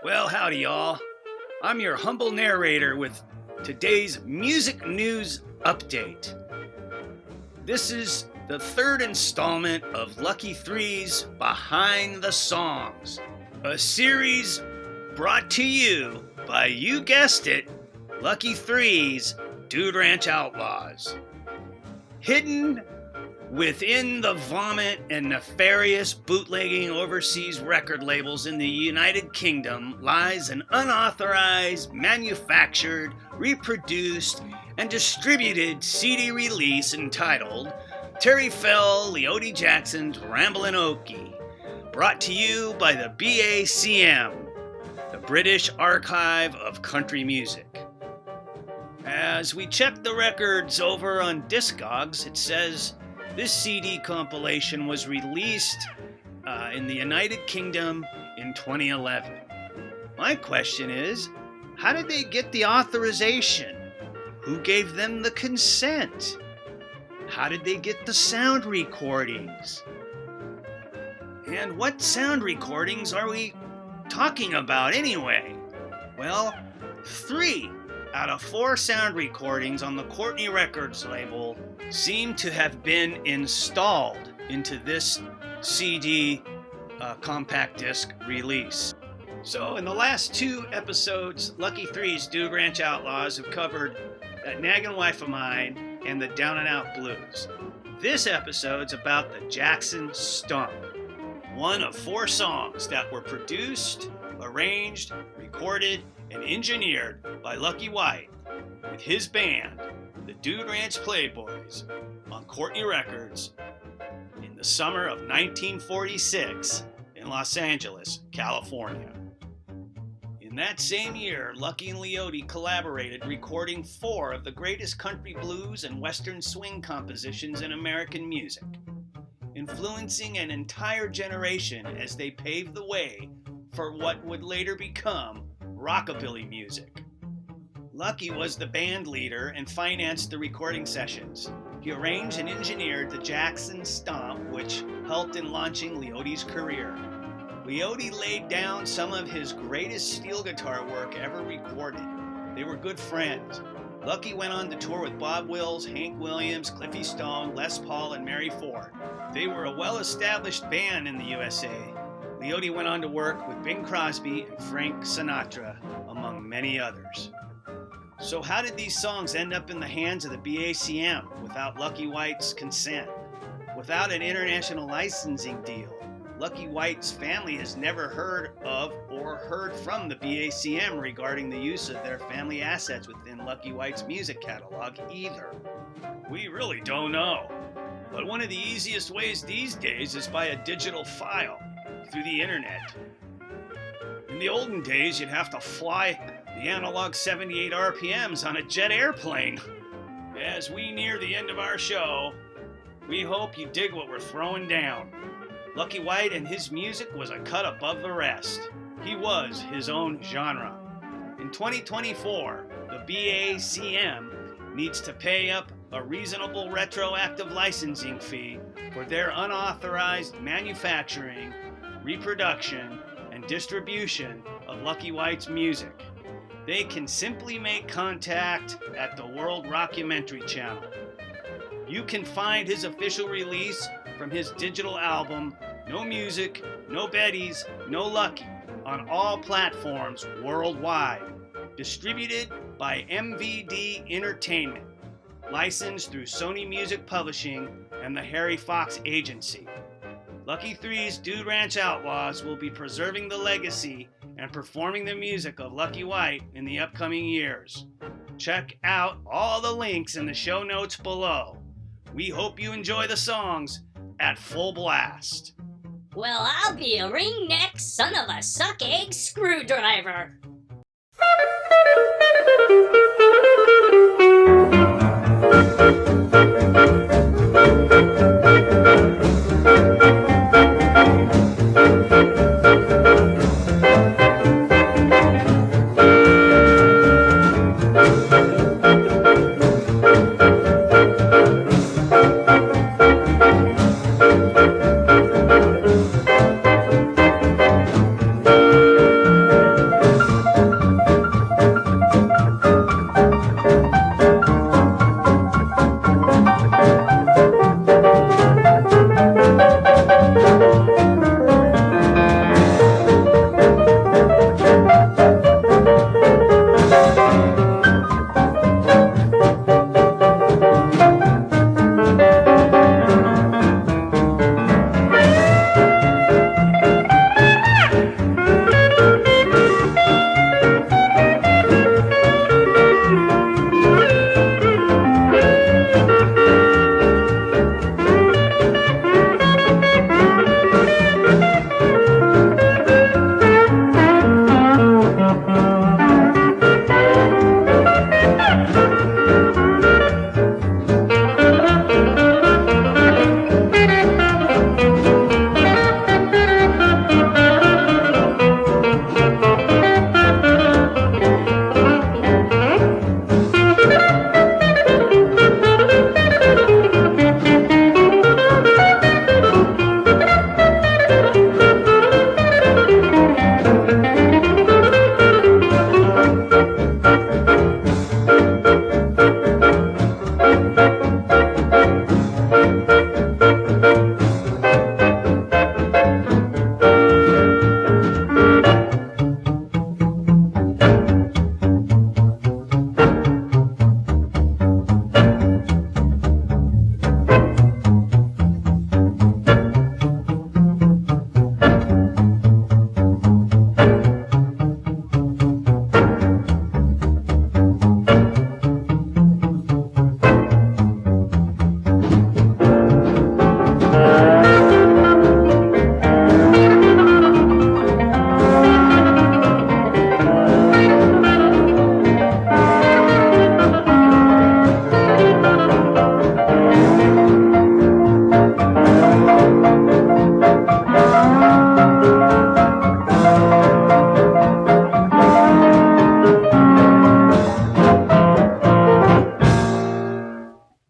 Well, howdy, y'all. I'm your humble narrator with today's music news update. This is the third installment of Lucky Three's Behind the Songs, a series brought to you by, you guessed it, Lucky Three's Dude Ranch Outlaws. Hidden within the vomit and nefarious bootlegging overseas record labels in the United Kingdom lies an unauthorized, manufactured, reproduced, and distributed CD release entitled Terry Fell, Leodie Jackson's Ramblin' Okie, brought to you by the B.A.C.M, the British Archive of Country Music. As we check the records over on Discogs, it says this CD compilation was released in the United Kingdom in 2011. My question is, how did they get the authorization? Who gave them the consent? How did they get the sound recordings? And what sound recordings are we talking about anyway? Well, 3 out of 4 sound recordings on the Courtney Records label seem to have been installed into this CD compact disc release. So in the last 2 episodes, Lucky Three's Dude Ranch Outlaws have covered That Naggin' Wife of Mine and the Down and Out Blues. This episode's about the Jackson Stomp, one of 4 songs that were produced, arranged, recorded, and engineered by Lucky White with his band, the Dude Ranch Playboys, on Courtney Records in the summer of 1946 in Los Angeles, California. In that same year, Lucky and Leodie collaborated, recording 4 of the greatest country blues and western swing compositions in American music, influencing an entire generation as they paved the way for what would later become rockabilly music. Lucky was the band leader and financed the recording sessions. He arranged and engineered the Jackson Stomp, which helped in launching Leodie's career. Leodie laid down some of his greatest steel guitar work ever recorded. They were good friends. Lucky went on to tour with Bob Wills, Hank Williams, Cliffy Stone, Les Paul, and Mary Ford. They were a well-established band in the USA. Leodie went on to work with Bing Crosby and Frank Sinatra, among many others. So how did these songs end up in the hands of the B.A.C.M without Lucky White's consent? Without an international licensing deal? Lucky White's family has never heard of or heard from the B.A.C.M regarding the use of their family assets within Lucky White's music catalog either. We really don't know. But one of the easiest ways these days is by a digital file through the internet. In the olden days, you'd have to fly the analog 78 RPMs on a jet airplane. As we near the end of our show, we hope you dig what we're throwing down. Lucky White and his music was a cut above the rest. He was his own genre. In 2024, the B.A.C.M needs to pay up a reasonable retroactive licensing fee for their unauthorized manufacturing, reproduction, and distribution of Lucky White's music. They can simply make contact at the World Rockumentary channel. You can find his official release from his digital album, No Music, No Betties, No Lucky, on all platforms worldwide. Distributed by MVD Entertainment. Licensed through Sony Music Publishing and the Harry Fox Agency. Lucky Three's Dude Ranch Outlaws will be preserving the legacy and performing the music of Lucky White in the upcoming years. Check out all the links in the show notes below. We hope you enjoy the songs at full blast. Well, I'll be a ring-neck son of a suck-egg screwdriver. Bye.